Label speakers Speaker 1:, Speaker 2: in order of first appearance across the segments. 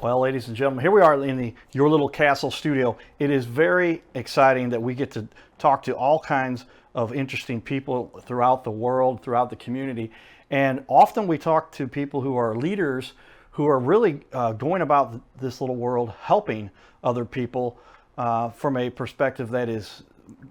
Speaker 1: Well, ladies and gentlemen, here we are in the Your Little Castle studio. It is very exciting that we get to talk to all kinds of interesting people throughout the world, throughout the community. And often we talk to people who are leaders who are really going about this little world, helping other people from a perspective that is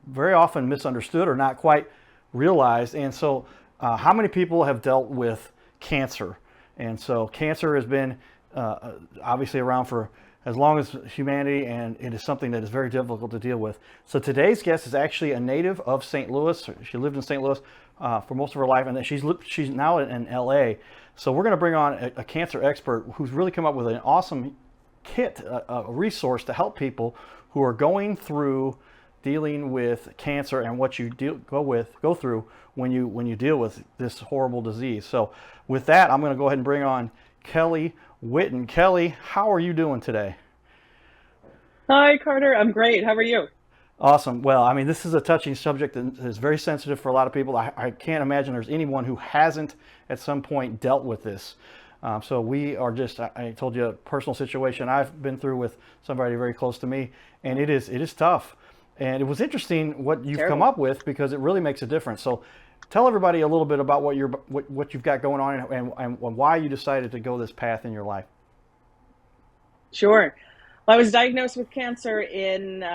Speaker 1: very often misunderstood or not quite realized. And so, how many people have dealt with cancer? And so cancer has been obviously around for as long as humanity, and it is something that is very difficult to deal with. So today's guest is actually a native of St. Louis. She lived in St. Louis for most of her life, and then she's now in LA. So we're going to bring on a cancer expert who's really come up with an awesome kit, a resource to help people who are going through dealing with cancer and what you go through when you deal with this horrible disease. So with that, I'm going to go ahead and bring on Kellie Whitton. Kellie, how are you doing today?
Speaker 2: Hi, Carter. I'm great. How are you?
Speaker 1: Awesome. Well, I mean, this is a touching subject that is very sensitive for a lot of people. I can't imagine there's anyone who hasn't at some point dealt with this. So we are just, I told you a personal situation I've been through with somebody very close to me, and it is tough. And it was interesting what you've come
Speaker 2: Terrible.
Speaker 1: up with, because it really makes a difference. So tell everybody a little bit about what you've got going on, and why you decided to go this path in your life.
Speaker 2: Sure. Well, I was diagnosed with cancer in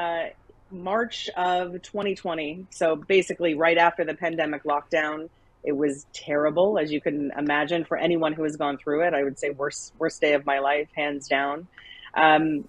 Speaker 2: March of 2020. So basically, right after the pandemic lockdown. It was terrible, as you can imagine, for anyone who has gone through it. I would say worst day of my life, hands down. Um,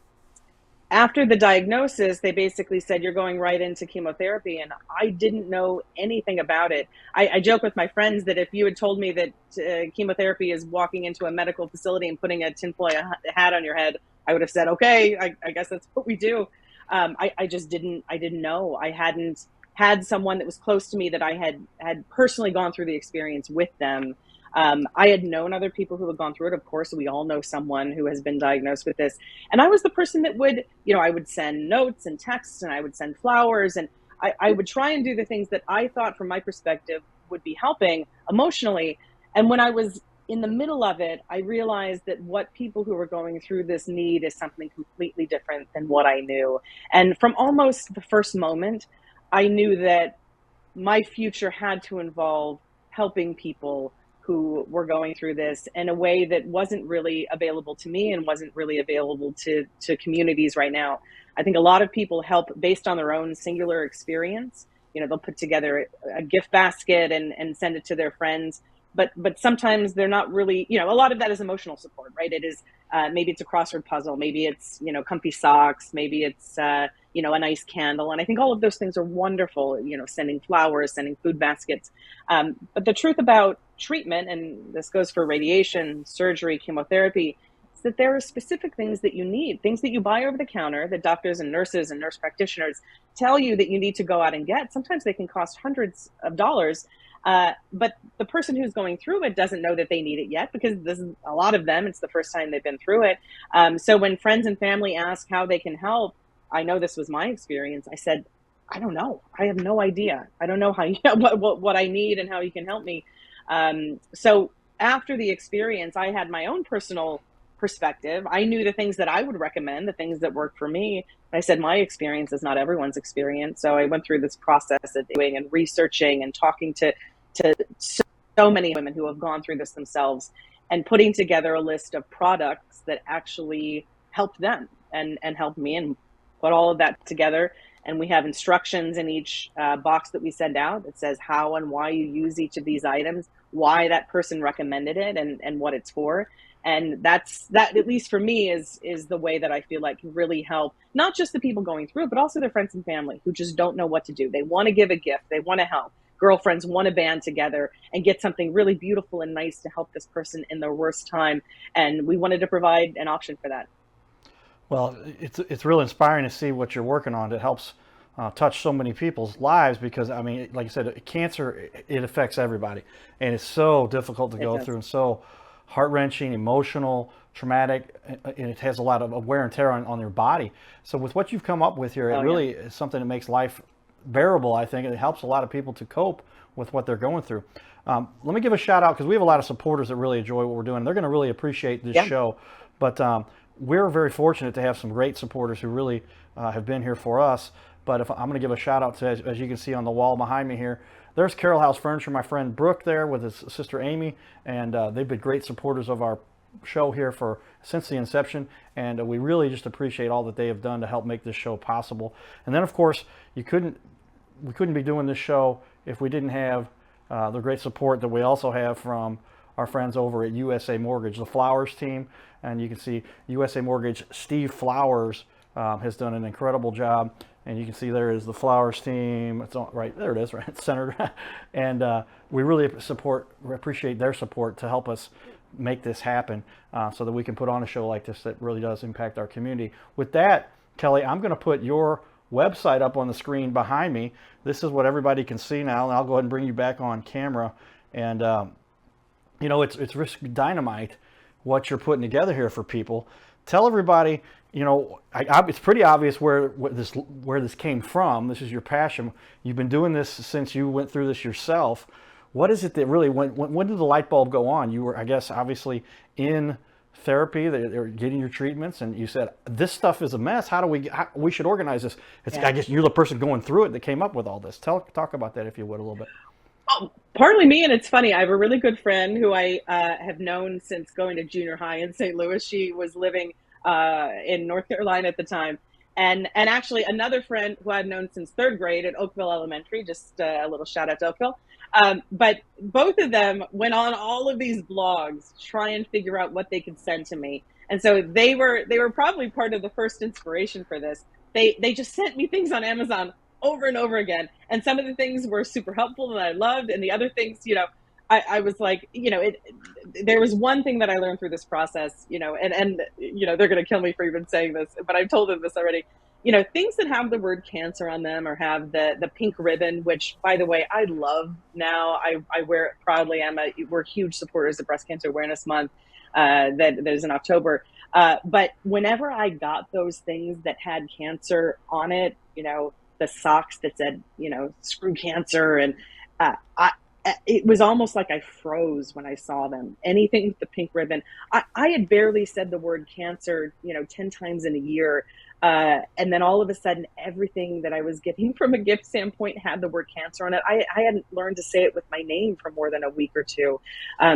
Speaker 2: After the diagnosis, they basically said, you're going right into chemotherapy. And I didn't know anything about it. I joke with my friends that if you had told me that chemotherapy is walking into a medical facility and putting a tinfoil hat on your head, I would have said, okay, I guess that's what we do. I didn't know. I hadn't had someone that was close to me that I had personally gone through the experience with them. I had known other people who had gone through it. Of course, we all know someone who has been diagnosed with this. And I was the person that would, I would send notes and texts, and I would send flowers, and I would try and do the things that I thought from my perspective would be helping emotionally. And when I was in the middle of it, I realized that what people who were going through this need is something completely different than what I knew. And from almost the first moment, I knew that my future had to involve helping people who were going through this in a way that wasn't really available to me and wasn't really available to communities right now. I think a lot of people help based on their own singular experience. They'll put together a gift basket and send it to their friends. But sometimes they're not really, a lot of that is emotional support, right? It is, maybe it's a crossword puzzle, maybe it's, comfy socks, maybe it's, a nice candle. And I think all of those things are wonderful, sending flowers, sending food baskets. But the truth about treatment, and this goes for radiation, surgery, chemotherapy, is that there are specific things that you need, things that you buy over the counter that doctors and nurses and nurse practitioners tell you that you need to go out and get. Sometimes they can cost hundreds of dollars. But the person who's going through it doesn't know that they need it yet, because this is a lot of them. It's the first time they've been through it. So when friends and family ask how they can help, I know this was my experience. I said, I don't know. I have no idea. I don't know how what I need and how you can help me. So after the experience, I had my own personal perspective. I knew the things that I would recommend, the things that worked for me. I said, my experience is not everyone's experience. So I went through this process of doing and researching and talking to so many women who have gone through this themselves, and putting together a list of products that actually helped them and helped me, and put all of that together. And we have instructions in each box that we send out that says how and why you use each of these items, why that person recommended it, and what it's for. And that, at least for me, is the way that I feel like can really help not just the people going through it, but also their friends and family who just don't know what to do. They want to give a gift, they want to help. Girlfriends want to band together and get something really beautiful and nice to help this person in their worst time. And we wanted to provide an option for that.
Speaker 1: Well, it's really inspiring to see what you're working on. It helps touch so many people's lives, because I mean, like you said, cancer, it affects everybody, and it's so difficult to
Speaker 2: It
Speaker 1: go
Speaker 2: does.
Speaker 1: through, and so heart-wrenching, emotional, traumatic, and it has a lot of wear and tear on your body. So with what you've come up with here, it
Speaker 2: Oh, yeah.
Speaker 1: really is something that makes life bearable, I think, and it helps a lot of people to cope with what they're going through. Let me give a shout out, because we have a lot of supporters that really enjoy what we're doing. They're going to really appreciate this
Speaker 2: Yeah.
Speaker 1: show. But we're very fortunate to have some great supporters who really have been here for us. But if I'm going to give a shout out to, as you can see on the wall behind me here, there's Carroll House Furniture, my friend Brooke there with his sister Amy, and they've been great supporters of our show here for since the inception, and we really just appreciate all that they have done to help make this show possible. And then, of course, we couldn't be doing this show if we didn't have the great support that we also have from our friends over at USA Mortgage, the Flowers team. And you can see USA Mortgage, Steve Flowers has done an incredible job. And you can see there is the Flowers team. It's all, right there. It is right centered, and we really appreciate their support to help us make this happen, so that we can put on a show like this that really does impact our community. With that, Kelly, I'm going to put your website up on the screen behind me. This is what everybody can see now, and I'll go ahead and bring you back on camera. And it's risk dynamite what you're putting together here for people. Tell everybody, it's pretty obvious where this came from. This is your passion. You've been doing this since you went through this yourself. What is it that really, when did the light bulb go on? You were, I guess, obviously in therapy, they're getting your treatments, and you said, this stuff is a mess. How we should organize this?
Speaker 2: Yeah.
Speaker 1: I guess you're the person going through it that came up with all this. Talk about that, if you would, a little bit.
Speaker 2: Oh, partly me, and it's funny. I have a really good friend who I have known since going to junior high in St. Louis. She was living in North Carolina at the time. And actually another friend who I've known since third grade at Oakville Elementary, just a little shout out to Oakville. But both of them went on all of these blogs to try and figure out what they could send to me. And so they were probably part of the first inspiration for this. They just sent me things on Amazon over and over again. And some of the things were super helpful and I loved. And the other things, I was like, there was one thing that I learned through this process, and they're going to kill me for even saying this, but I've told them this already. Things that have the word cancer on them or have the pink ribbon, which, by the way, I love now. I wear it proudly. We're huge supporters of Breast Cancer Awareness Month that is in October. But whenever I got those things that had cancer on it, the socks that said, screw cancer, and it was almost like I froze when I saw them. Anything with the pink ribbon. I had barely said the word cancer, 10 times in a year. And then all of a sudden, everything that I was getting from a gift standpoint had the word cancer on it. I hadn't learned to say it with my name for more than a week or two.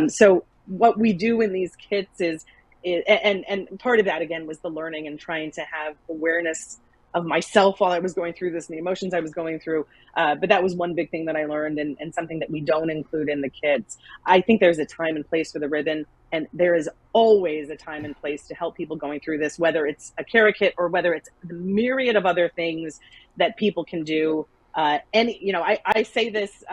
Speaker 2: So what we do in these kits is and part of that, again, was the learning and trying to have awareness of myself while I was going through this and the emotions I was going through. But that was one big thing that I learned, and something that we don't include in the kits. I think there's a time and place for the ribbon, and there is always a time and place to help people going through this, whether it's a Cara kit or whether it's the myriad of other things that people can do. I say this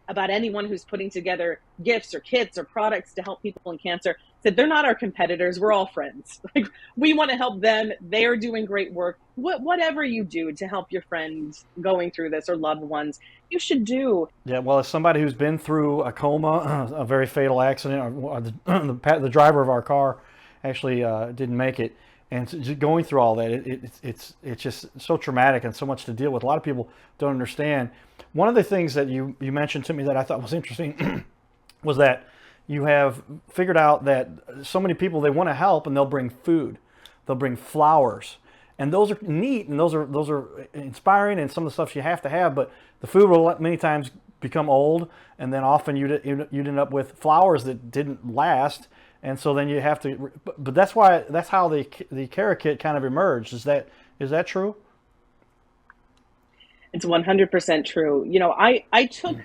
Speaker 2: about anyone who's putting together gifts or kits or products to help people in cancer. Said they're not our competitors. We're all friends. Like, we want to help them. They're doing great work. Whatever you do to help your friends going through this or loved ones, you should do.
Speaker 1: Yeah, well, as somebody who's been through a coma, a very fatal accident, the driver of our car actually didn't make it, and just going through all that, it's just so traumatic and so much to deal with. A lot of people don't understand. One of the things that you mentioned to me that I thought was interesting was that you have figured out that so many people, they want to help, and they'll bring food, they'll bring flowers, and those are neat, and those are inspiring, and some of the stuff you have to have. But the food will many times become old, and then often you'd end up with flowers that didn't last, and so then you have to. But that's how the Cara kit kind of emerged. Is that true?
Speaker 2: It's 100% true. I took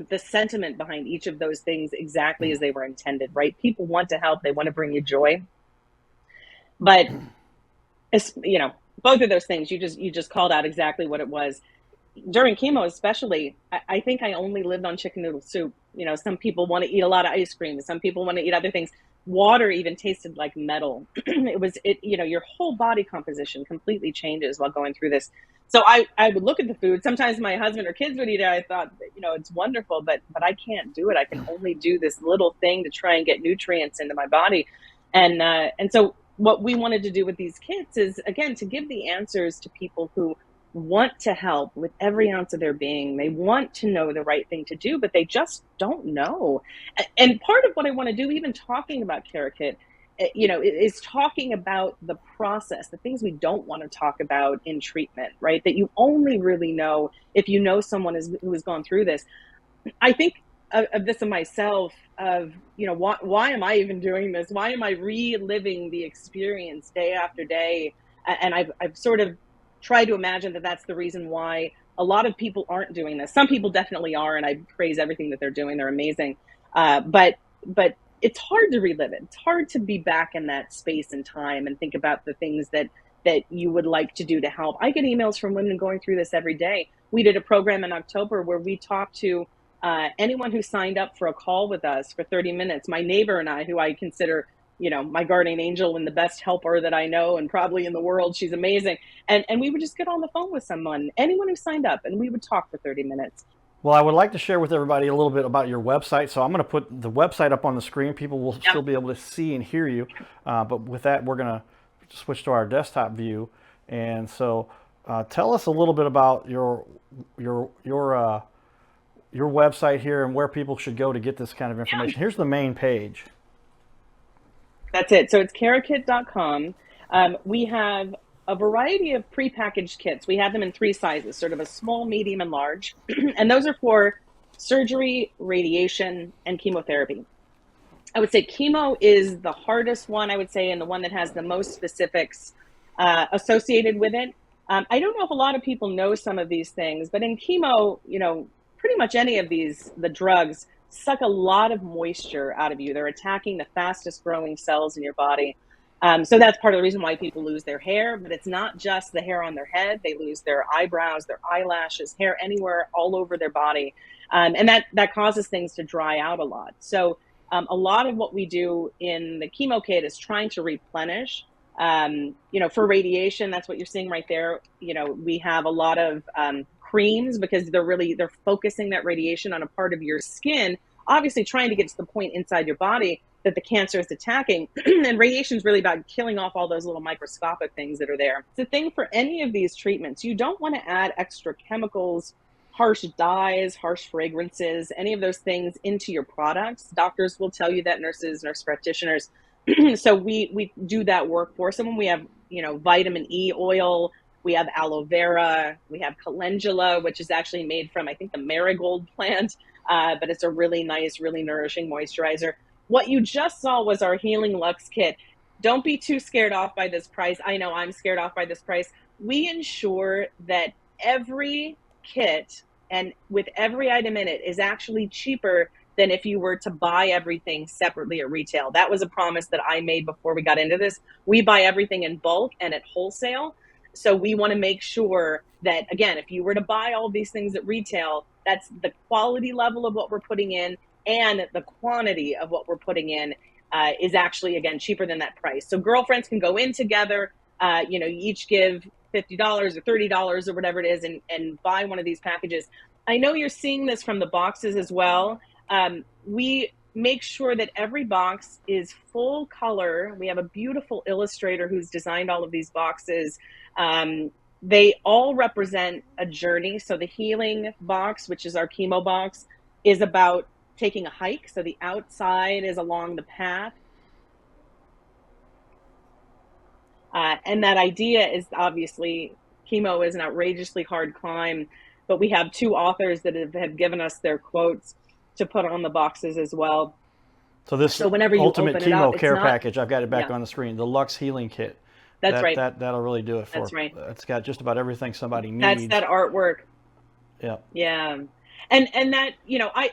Speaker 2: the sentiment behind each of those things exactly as they were intended, right? People want to help. They want to bring you joy. But, both of those things, you just called out exactly what it was. During chemo especially, I think I only lived on chicken noodle soup. Some people want to eat a lot of ice cream. Some people want to eat other things. Water even tasted like metal. Your whole body composition completely changes while going through this. So I would look at the food. Sometimes my husband or kids would eat it. I thought, it's wonderful, but I can't do it. I can only do this little thing to try and get nutrients into my body. And so what we wanted to do with these kits is, again, to give the answers to people who want to help with every ounce of their being. They want to know the right thing to do, but they just don't know. And part of what I want to do, even talking about Cara Kit, is talking about the process, the things we don't want to talk about in treatment, right? That you only really know if you know someone who has gone through this. I think of this in myself of, why am I even doing this? Why am I reliving the experience day after day? And I've sort of tried to imagine that that's the reason why a lot of people aren't doing this. Some people definitely are, and I praise everything that they're doing. They're amazing. But it's hard to relive it. It's hard to be back in that space and time and think about the things that you would like to do to help. I get emails from women going through this every day. We did a program in October where we talked to anyone who signed up for a call with us for 30 minutes. My neighbor and I, who I consider, my guardian angel and the best helper that I know and probably in the world, she's amazing. And we would just get on the phone with someone, anyone who signed up, and we would talk for 30 minutes.
Speaker 1: Well, I would like to share with everybody a little bit about your website. So I'm going to put the website up on the screen. People will still be able to see and hear you. But with that, we're going to switch to our desktop view. And so tell us a little bit about your website here and where people should go to get this kind of information. Here's the main page.
Speaker 2: That's it. So it's carakit.com. We have a variety of prepackaged kits. We have them in 3 sizes, sort of a small, medium, and large. And those are for surgery, radiation, and chemotherapy. I would say chemo is the hardest one, I would say, and the one that has the most specifics associated with it. I don't know if a lot of people know some of these things, but in chemo, pretty much any of the drugs suck a lot of moisture out of you. They're attacking the fastest growing cells in your body. So that's part of the reason why people lose their hair, but it's not just the hair on their head. They lose their eyebrows, their eyelashes, hair anywhere, all over their body. And that causes things to dry out a lot. So a lot of what we do in the chemo kit is trying to replenish. For radiation, that's what you're seeing right there. We have a lot of creams because they're focusing that radiation on a part of your skin, obviously trying to get to the point inside your body that the cancer is attacking. And radiation is really about killing off all those little microscopic things that are there. The thing for any of these treatments, you don't want to add extra chemicals, harsh dyes, harsh fragrances, any of those things into your products. Doctors will tell you that, nurse practitioners. So we do that work for someone. We have, vitamin E oil, we have aloe vera, we have calendula, which is actually made from, I think, the marigold plant, but it's a really nice, really nourishing moisturizer. What you just saw was our Healing Lux kit. Don't be too scared off by this price. I know I'm scared off by this price. We ensure that every kit and with every item in it is actually cheaper than if you were to buy everything separately at retail. That was a promise that I made before we got into this. We buy everything in bulk and at wholesale. So we want to make sure that, again, if you were to buy all these things at retail, that's the quality level of what we're putting in, and the quantity of what we're putting in is actually, again, cheaper than that price. So girlfriends can go in together, you each give $50 or $30 or whatever it is and buy one of these packages. I know you're seeing this from the boxes as well. We make sure that every box is full color. We have a beautiful illustrator who's designed all of these boxes. They all represent a journey. So the healing box, which is our chemo box, is about taking a hike. So the outside is along the path. And that idea is, obviously, chemo is an outrageously hard climb, but we have 2 authors that have given us their quotes to put on the boxes as well.
Speaker 1: So this
Speaker 2: whenever you
Speaker 1: ultimate
Speaker 2: open it
Speaker 1: chemo
Speaker 2: up,
Speaker 1: care package, I've got it back on the screen, the Lux Healing Kit.
Speaker 2: That's right.
Speaker 1: That'll really do it for.
Speaker 2: That's right.
Speaker 1: It's got just about everything somebody needs.
Speaker 2: That's that artwork.
Speaker 1: Yeah.
Speaker 2: Yeah. And that,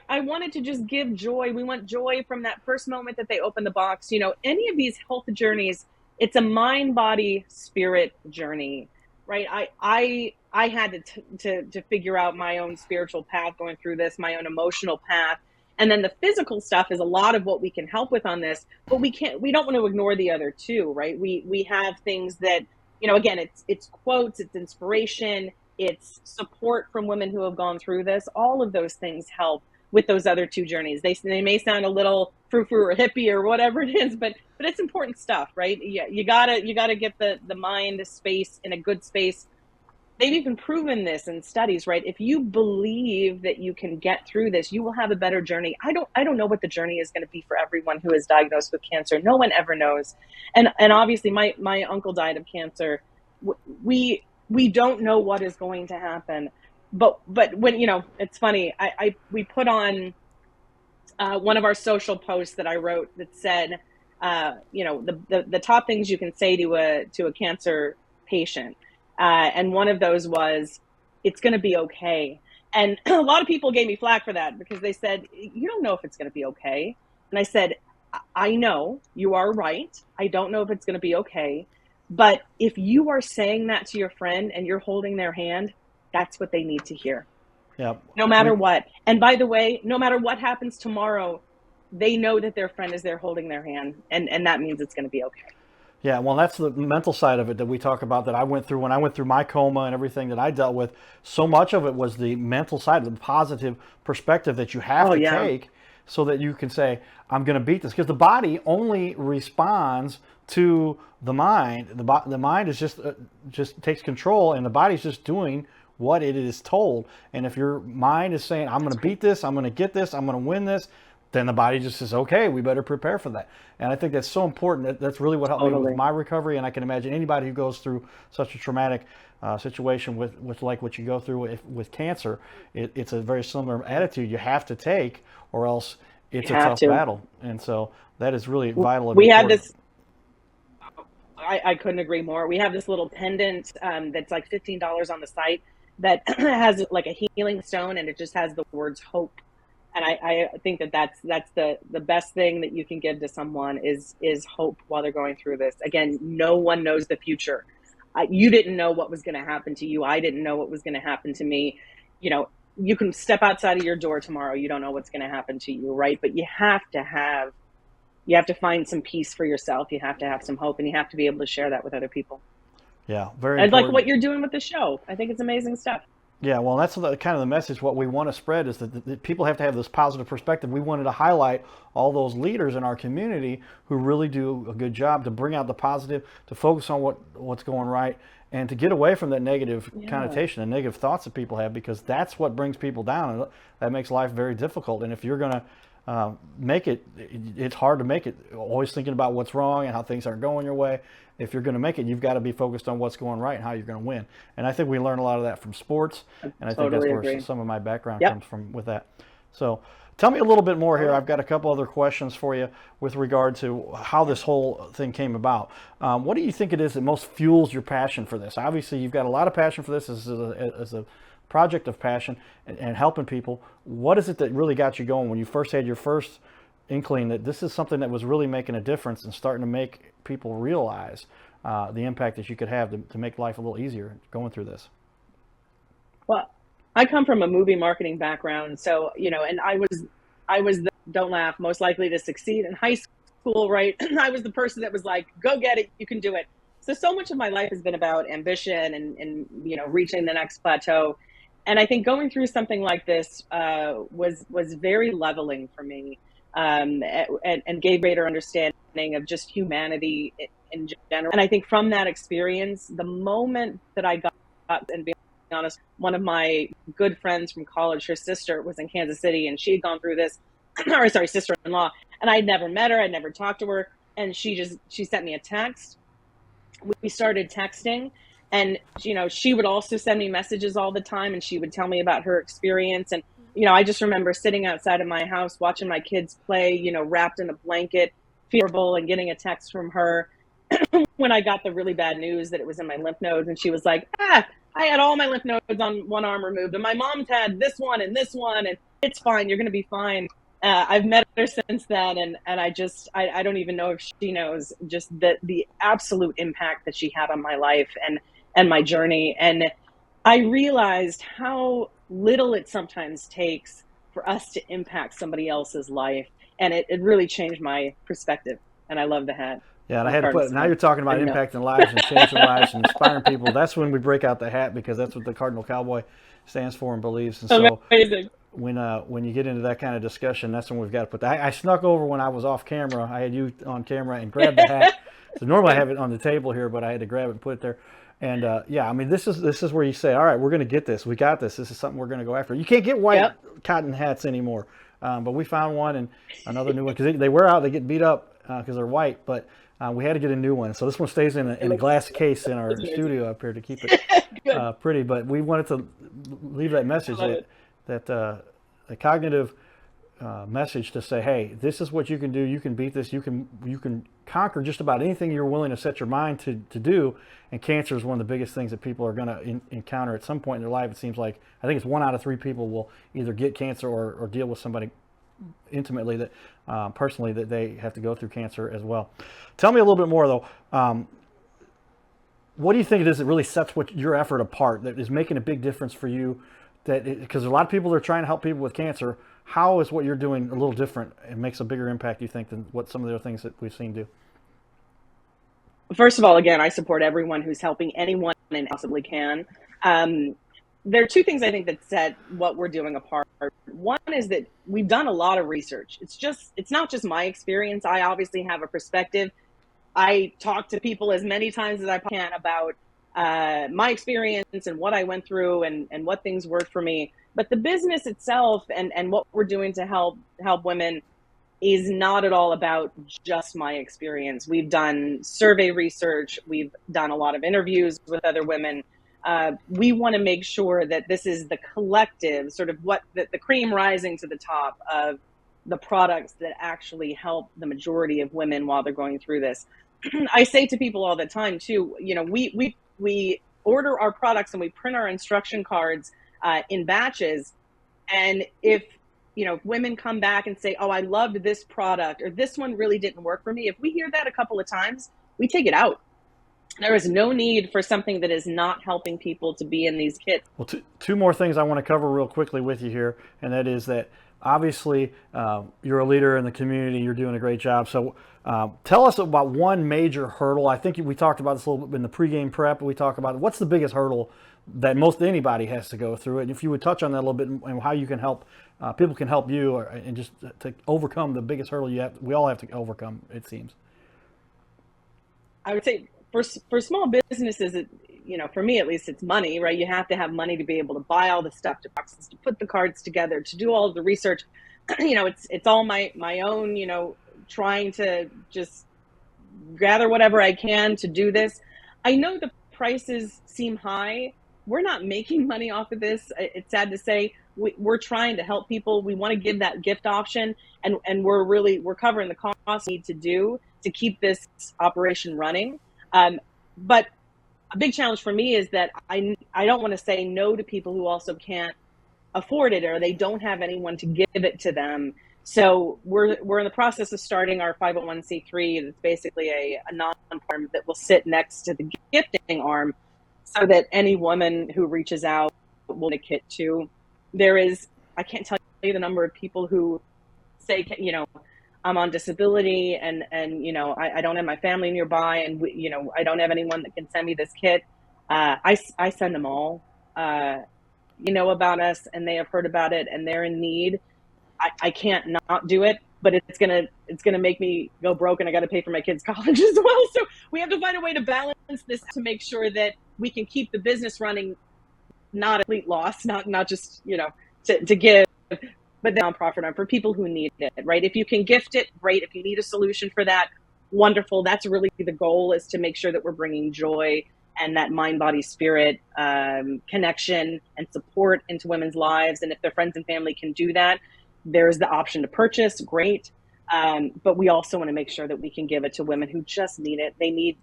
Speaker 2: I wanted to just give joy. We want joy from that first moment that they open the box. Any of these health journeys, it's a mind, body, spirit journey, right? I had to figure out my own spiritual path going through this, my own emotional path. And then the physical stuff is a lot of what we can help with on this, but we don't want to ignore the other 2, right? We have things that, again, it's quotes, it's inspiration, it's support from women who have gone through this. All of those things help with those other 2 journeys. They may sound a little frou-frou or hippie or whatever it is, but it's important stuff, right? Yeah, you gotta get the mind space in a good space they've even proven this in studies, right? If you believe that you can get through this, you will have a better journey. I don't know what the journey is going to be for everyone who is diagnosed with cancer. No one ever knows. And obviously my uncle died of cancer. We don't know what is going to happen. But when, it's funny, I we put on one of our social posts that I wrote that said, the top things you can say to a cancer patient, and one of those was, "It's going to be okay." And a lot of people gave me flack for that because they said, "You don't know if it's going to be okay." And I said, "I know you are right. I don't know if it's going to be okay, but if you are saying that to your friend and you're holding their hand, that's what they need to hear."
Speaker 1: Yeah.
Speaker 2: No matter what. And by the way, no matter what happens tomorrow, they know that their friend is there holding their hand, and that means it's going to be okay.
Speaker 1: Yeah, well, that's the mental side of it that we talk about that I went through when I went through my coma and everything that I dealt with. So much of it was the mental side, the positive perspective that you have
Speaker 2: Oh
Speaker 1: to
Speaker 2: yeah,
Speaker 1: take so that you can say, I'm going to beat this. Because the body only responds to the mind. The mind is just takes control, and the body's just doing what it is told. And if your mind is saying, I'm going to beat this, I'm going to get this, I'm going to win this, then the body just says, okay, we better prepare for that. And I think that's so important. That's really what helped me with
Speaker 2: totally.
Speaker 1: my recovery. And I can imagine anybody who goes through such a traumatic situation with like what you go through with cancer, it's a very similar attitude you have to take, or else
Speaker 2: You
Speaker 1: it's a
Speaker 2: have
Speaker 1: tough
Speaker 2: to.
Speaker 1: battle. And so that is really vital and
Speaker 2: We have
Speaker 1: important.
Speaker 2: this. I couldn't agree more. We have this little pendant that's like $15 on the site that has like a healing stone, and it just has the words hope. And I think that that's the best thing that you can give to someone is hope while they're going through this. Again, no one knows the future. You didn't know what was going to happen to you. I didn't know what was going to happen to me. You can step outside of your door tomorrow. You don't know what's going to happen to you, right? But you have to find some peace for yourself. You have to have some hope, and you have to be able to share that with other people.
Speaker 1: Yeah, very
Speaker 2: I'd like
Speaker 1: important.
Speaker 2: what you're doing with the show. I think it's amazing stuff.
Speaker 1: Yeah, well, that's kind of the message. What we want to spread is that people have to have this positive perspective. We wanted to highlight all those leaders in our community who really do a good job to bring out the positive, to focus on what's going right, and to get away from that negative
Speaker 2: Yeah,
Speaker 1: connotation and negative thoughts that people have, because that's what brings people down, and that makes life very difficult. And if you're going to make it, it's hard to make it. Always thinking about what's wrong and how things aren't going your way. If you're going to make it, you've got to be focused on what's going right and how you're going to win. And I think we learn a lot of that from sports,
Speaker 2: I
Speaker 1: and I think that's
Speaker 2: totally
Speaker 1: where
Speaker 2: agree.
Speaker 1: some of my background
Speaker 2: Yep.
Speaker 1: comes from with that. So tell me a little bit more
Speaker 2: All
Speaker 1: here.
Speaker 2: right.
Speaker 1: I've got a couple other questions for you with regard to how this whole thing came about. What do you think it is that most fuels your passion for this? Obviously, you've got a lot of passion for this as a project of passion and helping people. What is it that really got you going when you first had your first inkling that this is something that was really making a difference and starting to make people realize the impact that you could have to make life a little easier going through this?
Speaker 2: Well, I come from a movie marketing background, so and I was the, don't laugh, most likely to succeed in high school, right? I was the person that was like, "Go get it, you can do it." So much of my life has been about ambition and reaching the next plateau. And I think going through something like this was very leveling for me, and gave greater understanding of just humanity in general. And I think from that experience, the moment that I got, and being honest, one of my good friends from college, her sister was in Kansas City, and she had gone through this, or sorry, sister-in-law, and I'd never met her, I'd never talked to her, and she sent me a text. We started texting, and she would also send me messages all the time, and she would tell me about her experience. And I just remember sitting outside of my house watching my kids play, wrapped in a blanket, fearful, and getting a text from her when I got the really bad news that it was in my lymph nodes. And she was like, I had all my lymph nodes on one arm removed, and my mom's had this one, and it's fine, you're going to be fine. I've met her since then, and I don't even know if she knows just the absolute impact that she had on my life and my journey. And I realized how little it sometimes takes for us to impact somebody else's life, and it really changed my perspective. And I love the hat.
Speaker 1: Yeah, and I
Speaker 2: I'm
Speaker 1: had to
Speaker 2: proud to
Speaker 1: put. Now
Speaker 2: say.
Speaker 1: you're talking
Speaker 2: I
Speaker 1: about
Speaker 2: know.
Speaker 1: impacting lives and changing lives and inspiring people. That's when we break out the hat, because that's what the Cardinal Cowboy stands for and believes. And so
Speaker 2: Amazing.
Speaker 1: when you get into that kind of discussion, that's when we've got to put that. I snuck over when I was off camera. I had you on camera and grabbed the hat. So normally I have it on the table here, but I had to grab it and put it there. And yeah, I mean, this is where you say, all right, we're going to get this. We got this. This is something we're going to go after. You can't get white
Speaker 2: Yep.
Speaker 1: cotton hats anymore, but we found one and another new one because they wear out. They get beat up because they're white, but we had to get a new one. So this one stays in
Speaker 2: It
Speaker 1: a
Speaker 2: looks,
Speaker 1: glass case in
Speaker 2: looks
Speaker 1: our
Speaker 2: amazing.
Speaker 1: studio up here to keep it
Speaker 2: Good.
Speaker 1: pretty. But we wanted to leave that
Speaker 2: I
Speaker 1: message
Speaker 2: love it.
Speaker 1: that the cognitive message to say, hey, this is what you can do. You can beat this. You can conquer just about anything you're willing to set your mind to do. And cancer is one of the biggest things that people are going to encounter at some point in their life. It seems like I think it's 1 out of 3 people will either get cancer or deal with somebody intimately that personally that they have to go through cancer as well. Tell me a little bit more though. What do you think it is that really sets what your effort apart that is making a big difference for you? That because a lot of people are trying to help people with cancer. How is what you're doing a little different and makes a bigger impact, you think, than what some of the other things that we've seen do?
Speaker 2: First of all, again, I support everyone who's helping anyone and possibly can. Um, there are two things I think that set what we're doing apart. One is that we've done a lot of research. It's not just my experience. I obviously have a perspective. I talk to people as many times as I can about my experience and what I went through and what things worked for me. But the business itself and what we're doing to help women is not at all about just my experience. We've done survey research, we've done a lot of interviews with other women. We want to make sure that this is the collective, sort of what the cream rising to the top of the products that actually help the majority of women while they're going through this. I say to people all the time too, we order our products and we print our instruction cards in batches, and if women come back and say, oh, I loved this product or this one really didn't work for me, if we hear that a couple of times, we take it out. There is no need for something that is not helping people to be in these kits.
Speaker 1: Well, two more things I want to cover real quickly with you here, and that is that obviously you're a leader in the community. You're doing a great job. So tell us about one major hurdle. I think we talked about this a little bit in the pregame prep. We talked about what's the biggest hurdle that most anybody has to go through, and if you would touch on that a little bit and how you can help people can help you, and just to overcome the biggest hurdle we all have to overcome. It seems.
Speaker 2: I would say for small businesses, for me at least, it's money, right? You have to have money to be able to buy all the stuff, to boxes, to put the cards together, to do all of the research. It's all my own, trying to just gather whatever I can to do this. I know the prices seem high. We're not making money off of this. It's sad to say. We're trying to help people. We want to give that gift option, and we're covering the costs we need to do to keep this operation running. But a big challenge for me is that I don't want to say no to people who also can't afford it or they don't have anyone to give it to them. So we're in the process of starting our 501c3. That's basically a non-arm that will sit next to the gifting arm, so that any woman who reaches out will get a kit too. I can't tell you the number of people who say, I'm on disability and I don't have my family nearby, and I don't have anyone that can send me this kit. I send them all. About us, and they have heard about it, and they're in need. I can't not do it, but it's gonna make me go broke, and I got to pay for my kids' college as well. So we have to find a way to balance this to make sure that we can keep the business running, not a complete loss, not just to give, but the nonprofit arm for people who need it, right? If you can gift it, great. If you need a solution for that, wonderful. That's really the goal, is to make sure that we're bringing joy and that mind, body, spirit connection and support into women's lives. And if their friends and family can do that, there's the option to purchase, great. But we also want to make sure that we can give it to women who just need it. They need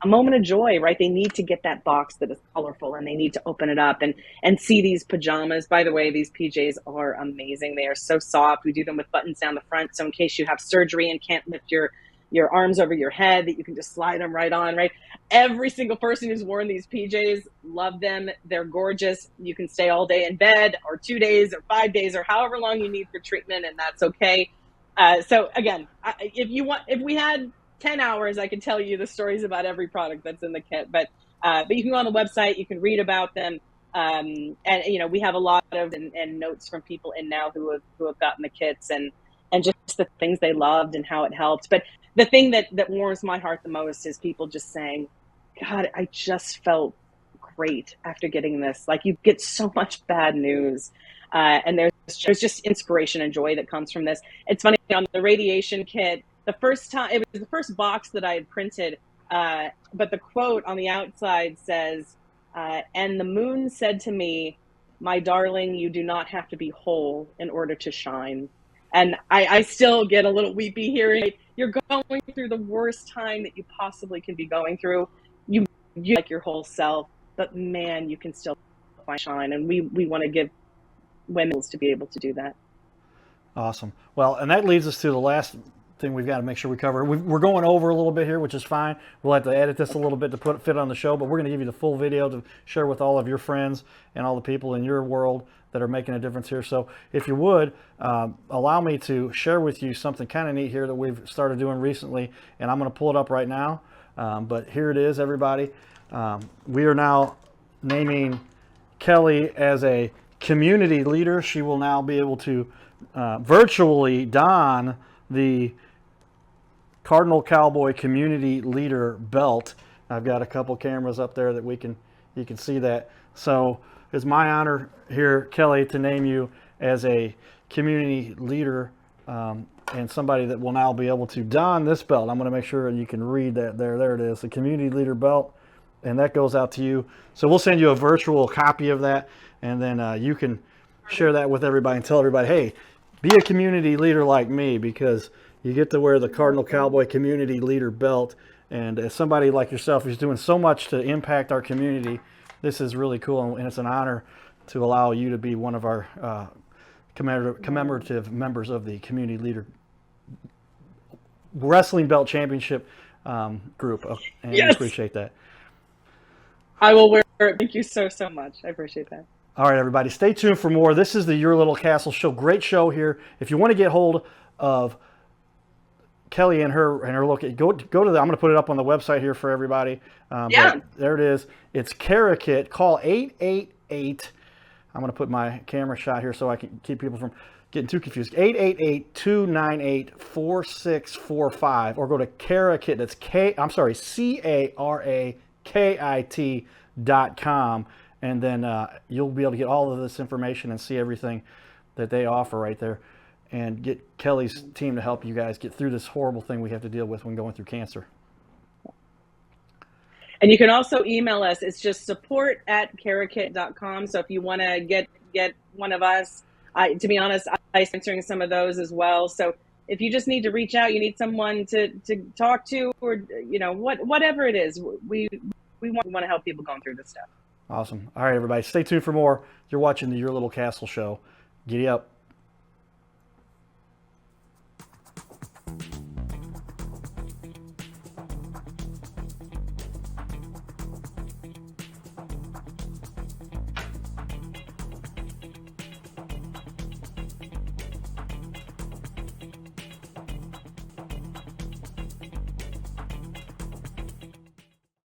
Speaker 2: a moment of joy, right? They need to get that box that is colorful, and they need to open it up and see these pajamas. By the way, these PJs are amazing. They are so soft. We do them with buttons down the front, so in case you have surgery and can't lift your arms over your head, that you can just slide them right on, right? Every single person who's worn these PJs love them. They're gorgeous. You can stay all day in bed, or 2 days or 5 days, or however long you need for treatment, and that's okay. So again, if we had 10 hours, I could tell you the stories about every product that's in the kit, but you can go on the website, you can read about them. And we have a lot of and notes from people in now who have gotten the kits, and just the things they loved and how it helped. But the thing that warms my heart the most is people just saying, God, I just felt great after getting this. Like, you get so much bad news, and there's just inspiration and joy that comes from this. It's funny, on the radiation kit, the first time, it was the first box that I had printed, but the quote on the outside says, "And the moon said to me, 'My darling, you do not have to be whole in order to shine.'" And I still get a little weepy hearing, you're going through the worst time that you possibly can be going through. You like your whole self, but man, you can still find shine. And we want to give women to be able to do that.
Speaker 1: Awesome. Well, and that leads us to the last thing we've got to make sure we cover. We're going over a little bit here, which is fit We'll have to edit this a little bit to fit on the show, but we're going to give you the full video to share with all of your friends and all the people in your world that are making a difference here. So if you would, allow me to share with you something kind of neat here that we've started doing recently, and I'm going to pull it up right now. But here it is, everybody. We are now naming Kellie as a community leader. She will now be able to virtually don the Cardinal Cowboy Community Leader belt. I've got a couple cameras up there that you can see that. So it's my honor here, Kellie, to name you as a community leader, and somebody that will now be able to don this belt. I'm going to make sure you can read that there. There it is, the community leader belt, and that goes out to you. So we'll send you a virtual copy of that, and then you can share that with everybody and tell everybody, hey, be a community leader like me, because you get to wear the Cardinal Cowboy Community Leader belt. And as somebody like yourself who's doing so much to impact our community, this is really cool, and it's an honor to allow you to be one of our commemorative members of the Community Leader Wrestling Belt Championship group. And yes, I appreciate that.
Speaker 2: I will wear it. Thank you so much. I appreciate that.
Speaker 1: All right, everybody, stay tuned for more. This is the Your Little Castle Show. Great show here. If you want to get hold of Kellie and her look, go to the, I'm going to put it up on the website here for everybody.
Speaker 2: Yeah.
Speaker 1: There it is. It's Cara Kit. Call 888. I'm going to put my camera shot here so I can keep people from getting too confused. 888-298-4645, or go to Cara Kit. That's CARAKIT.com. And then you'll be able to get all of this information and see everything that they offer right there, and get Kellie's team to help you guys get through this horrible thing we have to deal with when going through cancer.
Speaker 2: And you can also email us. It's just support@carakit.com. So if you want to get one of us, to be honest, I'm answering some of those as well. So if you just need to reach out, you need someone to talk to, or whatever it is, we want to help people going through this stuff.
Speaker 1: Awesome. All right, everybody, stay tuned for more. You're watching the Your Little Castle Show. Giddy up.